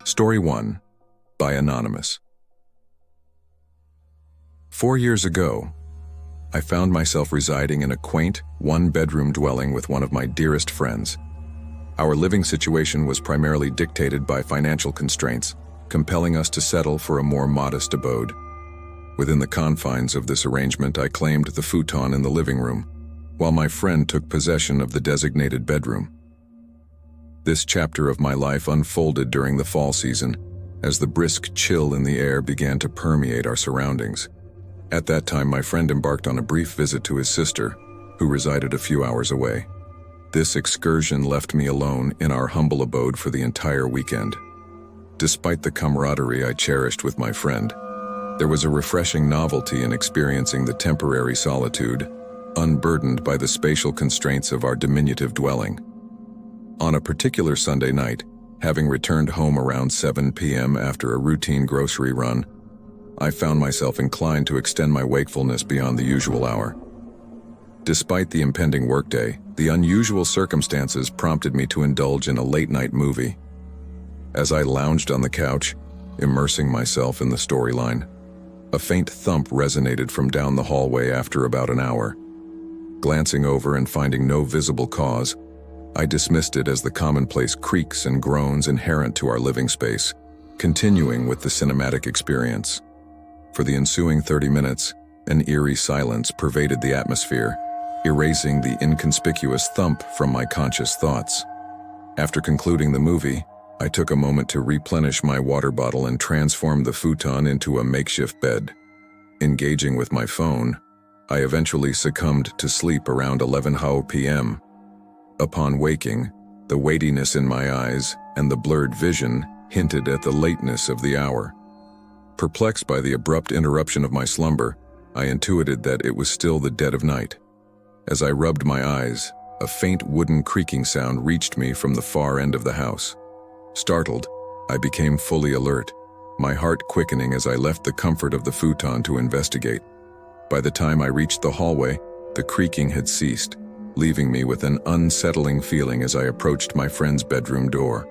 Story 1 by Anonymous. 4 years ago, I found myself residing in a quaint, one-bedroom dwelling with one of my dearest friends. Our living situation was primarily dictated by financial constraints, compelling us to settle for a more modest abode. Within the confines of this arrangement, I claimed the futon in the living room, while my friend took possession of the designated bedroom. This chapter of my life unfolded during the fall season, as the brisk chill in the air began to permeate our surroundings. At that time, my friend embarked on a brief visit to his sister, who resided a few hours away. This excursion left me alone in our humble abode for the entire weekend. Despite the camaraderie I cherished with my friend, there was a refreshing novelty in experiencing the temporary solitude, unburdened by the spatial constraints of our diminutive dwelling. On a particular Sunday night, having returned home around 7 p.m. after a routine grocery run, I found myself inclined to extend my wakefulness beyond the usual hour. Despite the impending workday, the unusual circumstances prompted me to indulge in a late-night movie. As I lounged on the couch, immersing myself in the storyline, a faint thump resonated from down the hallway after about an hour. Glancing over and finding no visible cause, I dismissed it as the commonplace creaks and groans inherent to our living space, continuing with the cinematic experience. For the ensuing 30 minutes, an eerie silence pervaded the atmosphere, erasing the inconspicuous thump from my conscious thoughts. After concluding the movie, I took a moment to replenish my water bottle and transform the futon into a makeshift bed. Engaging with my phone, I eventually succumbed to sleep around 11 p.m. Upon waking, the weightiness in my eyes and the blurred vision hinted at the lateness of the hour. Perplexed by the abrupt interruption of my slumber, I intuited that it was still the dead of night. As I rubbed my eyes, a faint wooden creaking sound reached me from the far end of the house. Startled, I became fully alert, my heart quickening as I left the comfort of the futon to investigate. By the time I reached the hallway, the creaking had ceased, leaving me with an unsettling feeling as I approached my friend's bedroom door.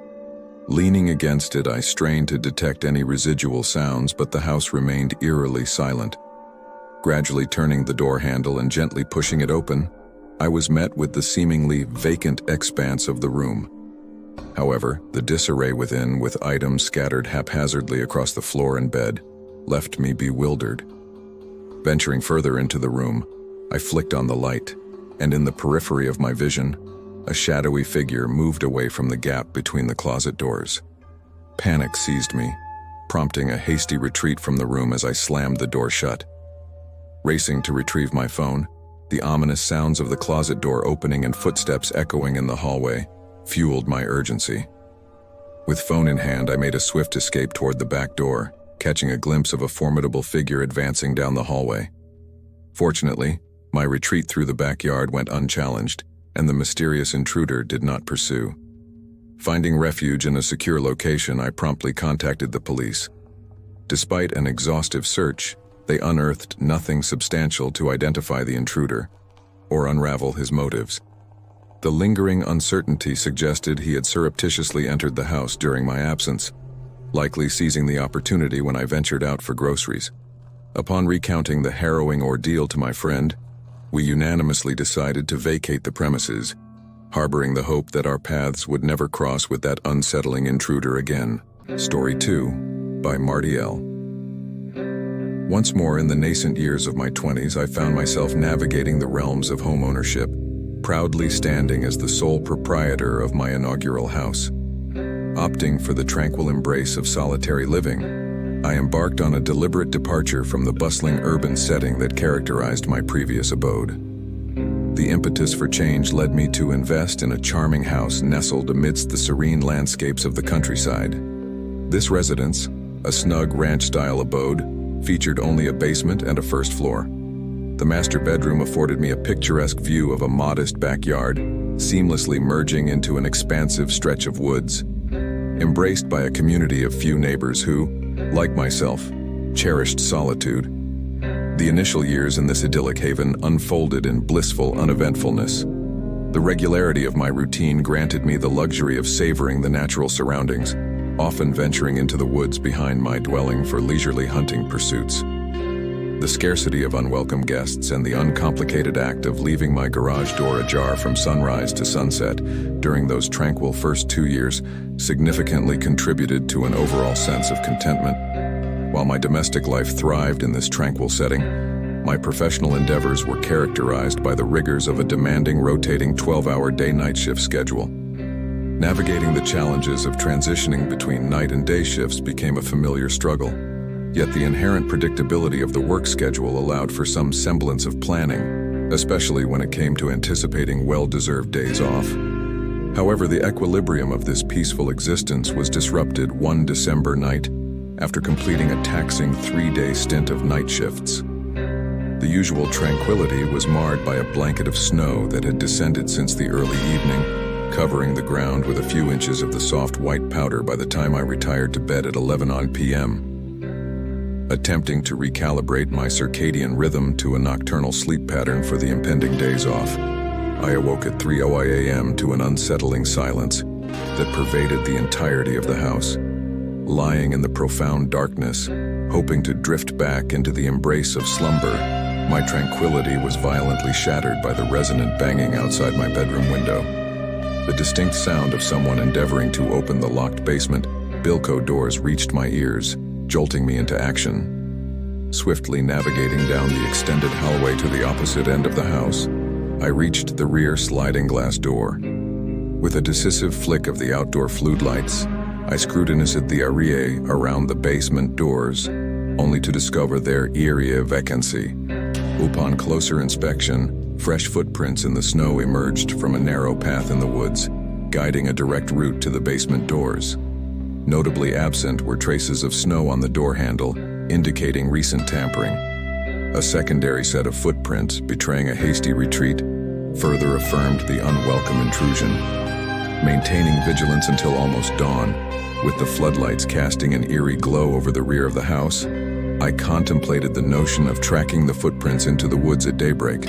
Leaning against it, I strained to detect any residual sounds, but the house remained eerily silent. Gradually turning the door handle and gently pushing it open, I was met with the seemingly vacant expanse of the room. However, the disarray within, with items scattered haphazardly across the floor and bed, left me bewildered. Venturing further into the room, I flicked on the light, and in the periphery of my vision, a shadowy figure moved away from the gap between the closet doors. Panic seized me, prompting a hasty retreat from the room as I slammed the door shut. Racing to retrieve my phone, the ominous sounds of the closet door opening and footsteps echoing in the hallway fueled my urgency. With phone in hand, I made a swift escape toward the back door, catching a glimpse of a formidable figure advancing down the hallway. Fortunately, my retreat through the backyard went unchallenged, and the mysterious intruder did not pursue. Finding refuge in a secure location, I promptly contacted the police. Despite an exhaustive search, they unearthed nothing substantial to identify the intruder or unravel his motives. The lingering uncertainty suggested he had surreptitiously entered the house during my absence, likely seizing the opportunity when I ventured out for groceries. Upon recounting the harrowing ordeal to my friend, we unanimously decided to vacate the premises, harboring the hope that our paths would never cross with that unsettling intruder again. Story 2 by Marty L. Once more in the nascent years of my 20s, I found myself navigating the realms of homeownership, proudly standing as the sole proprietor of my inaugural house. Opting for the tranquil embrace of solitary living, I embarked on a deliberate departure from the bustling urban setting that characterized my previous abode. The impetus for change led me to invest in a charming house nestled amidst the serene landscapes of the countryside. This residence, a snug ranch-style abode, featured only a basement and a first floor. The master bedroom afforded me a picturesque view of a modest backyard, seamlessly merging into an expansive stretch of woods. Embraced by a community of few neighbors who, like myself, cherished solitude, the initial years in this idyllic haven unfolded in blissful uneventfulness. The regularity of my routine granted me the luxury of savoring the natural surroundings, often venturing into the woods behind my dwelling for leisurely hunting pursuits. The scarcity of unwelcome guests and the uncomplicated act of leaving my garage door ajar from sunrise to sunset during those tranquil first 2 years significantly contributed to an overall sense of contentment. While my domestic life thrived in this tranquil setting, my professional endeavors were characterized by the rigors of a demanding rotating 12-hour day-night shift schedule. Navigating the challenges of transitioning between night and day shifts became a familiar struggle, yet the inherent predictability of the work schedule allowed for some semblance of planning, especially when it came to anticipating well-deserved days off. However, the equilibrium of this peaceful existence was disrupted one December night after completing a taxing 3-day stint of night shifts. The usual tranquility was marred by a blanket of snow that had descended since the early evening, covering the ground with a few inches of the soft white powder by the time I retired to bed at 11 p.m. Attempting to recalibrate my circadian rhythm to a nocturnal sleep pattern for the impending days off, I awoke at 3:00 a.m. to an unsettling silence that pervaded the entirety of the house. Lying in the profound darkness, hoping to drift back into the embrace of slumber, my tranquility was violently shattered by the resonant banging outside my bedroom window. The distinct sound of someone endeavoring to open the locked basement Bilco doors reached my ears, jolting me into action. Swiftly navigating down the extended hallway to the opposite end of the house, I reached the rear sliding glass door. With a decisive flick of the outdoor floodlights, I scrutinized the area around the basement doors, only to discover their eerie vacancy. Upon closer inspection, fresh footprints in the snow emerged from a narrow path in the woods, guiding a direct route to the basement doors. Notably absent were traces of snow on the door handle, indicating recent tampering. A secondary set of footprints, betraying a hasty retreat, further affirmed the unwelcome intrusion. Maintaining vigilance until almost dawn, with the floodlights casting an eerie glow over the rear of the house, I contemplated the notion of tracking the footprints into the woods at daybreak.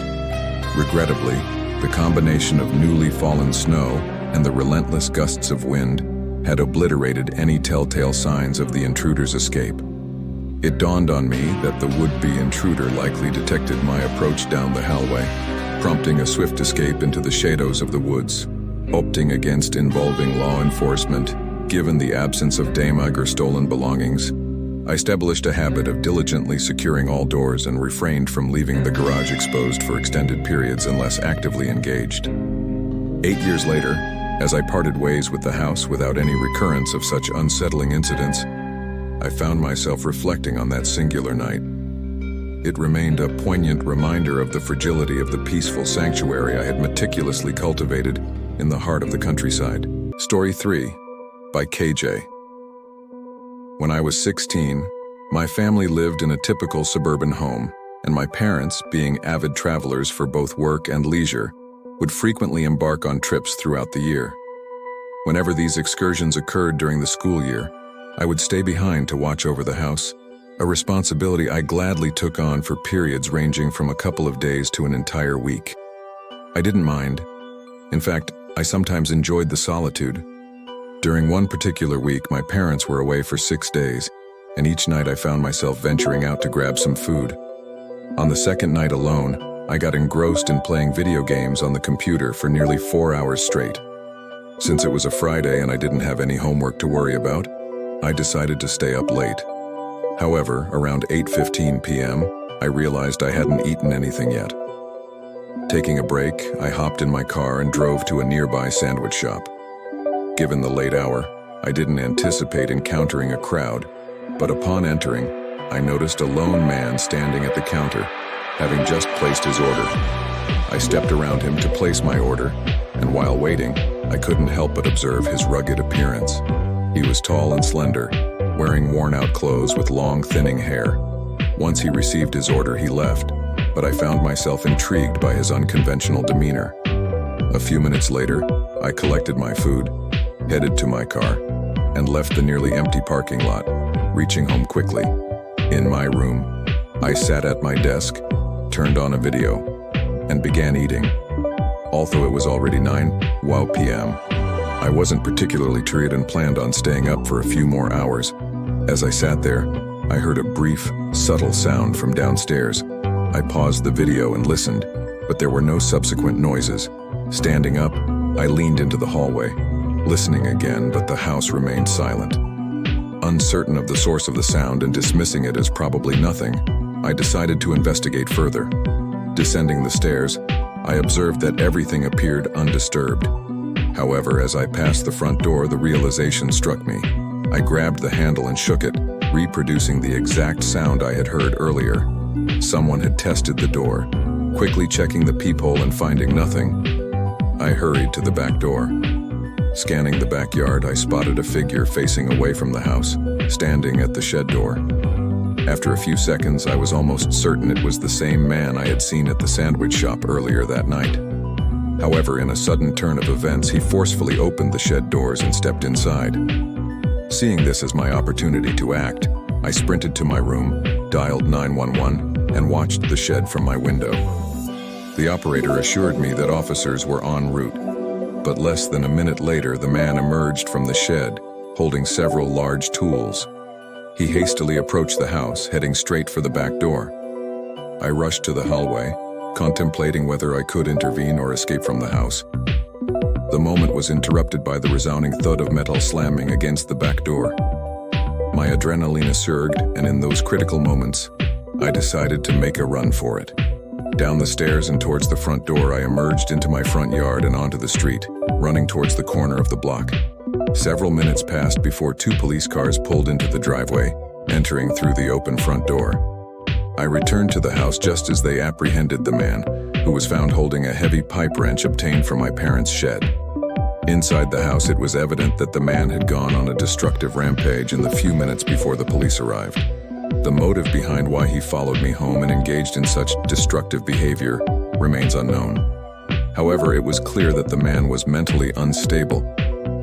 Regrettably, the combination of newly fallen snow and the relentless gusts of wind had obliterated any telltale signs of the intruder's escape. It dawned on me that the would-be intruder likely detected my approach down the hallway, prompting a swift escape into the shadows of the woods. Opting against involving law enforcement, given the absence of damage or stolen belongings, I established a habit of diligently securing all doors and refrained from leaving the garage exposed for extended periods unless actively engaged. 8 years later, as I parted ways with the house without any recurrence of such unsettling incidents, I found myself reflecting on that singular night. It remained a poignant reminder of the fragility of the peaceful sanctuary I had meticulously cultivated in the heart of the countryside. Story 3, by KJ. When I was 16, my family lived in a typical suburban home, and my parents, being avid travelers for both work and leisure, would frequently embark on trips throughout the year. Whenever these excursions occurred during the school year, I would stay behind to watch over the house, a responsibility I gladly took on for periods ranging from a couple of days to an entire week. I didn't mind. In fact, I sometimes enjoyed the solitude. During one particular week, my parents were away for 6 days, and each night I found myself venturing out to grab some food. On the second night alone, I got engrossed in playing video games on the computer for nearly 4 hours straight. Since it was a Friday and I didn't have any homework to worry about, I decided to stay up late. However, around 8:15 p.m., I realized I hadn't eaten anything yet. Taking a break, I hopped in my car and drove to a nearby sandwich shop. Given the late hour, I didn't anticipate encountering a crowd, but upon entering, I noticed a lone man standing at the counter, having just placed his order. I stepped around him to place my order, and while waiting, I couldn't help but observe his rugged appearance. He was tall and slender, wearing worn-out clothes with long, thinning hair. Once he received his order, he left, but I found myself intrigued by his unconventional demeanor. A few minutes later, I collected my food, headed to my car, and left the nearly empty parking lot, reaching home quickly. In my room, I sat at my desk, turned on a video, and began eating. Although it was already 9 p.m., I wasn't particularly tired and planned on staying up for a few more hours. As I sat there, I heard a brief, subtle sound from downstairs. I paused the video and listened, but there were no subsequent noises. Standing up, I leaned into the hallway, listening again, but the house remained silent. Uncertain of the source of the sound and dismissing it as probably nothing, I decided to investigate further. Descending the stairs, I observed that everything appeared undisturbed. However, as I passed the front door, the realization struck me. I grabbed the handle and shook it, reproducing the exact sound I had heard earlier. Someone had tested the door. Quickly checking the peephole and finding nothing, I hurried to the back door. Scanning the backyard, I spotted a figure facing away from the house, standing at the shed door. After a few seconds, I was almost certain it was the same man I had seen at the sandwich shop earlier that night. However, in a sudden turn of events, he forcefully opened the shed doors and stepped inside. Seeing this as my opportunity to act, I sprinted to my room, dialed 911, and watched the shed from my window. The operator assured me that officers were en route, but less than a minute later, the man emerged from the shed, holding several large tools. He hastily approached the house, heading straight for the back door. I rushed to the hallway, contemplating whether I could intervene or escape from the house. The moment was interrupted by the resounding thud of metal slamming against the back door. My adrenaline surged, and in those critical moments, I decided to make a run for it. Down the stairs and towards the front door, I emerged into my front yard and onto the street, running towards the corner of the block. Several minutes passed before 2 police cars pulled into the driveway, entering through the open front door. I returned to the house just as they apprehended the man, who was found holding a heavy pipe wrench obtained from my parents' shed. Inside the house, it was evident that the man had gone on a destructive rampage in the few minutes before the police arrived. The motive behind why he followed me home and engaged in such destructive behavior remains unknown. However, it was clear that the man was mentally unstable.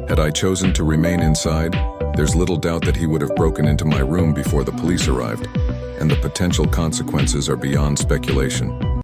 Had I chosen to remain inside, there's little doubt that he would have broken into my room before the police arrived, and the potential consequences are beyond speculation.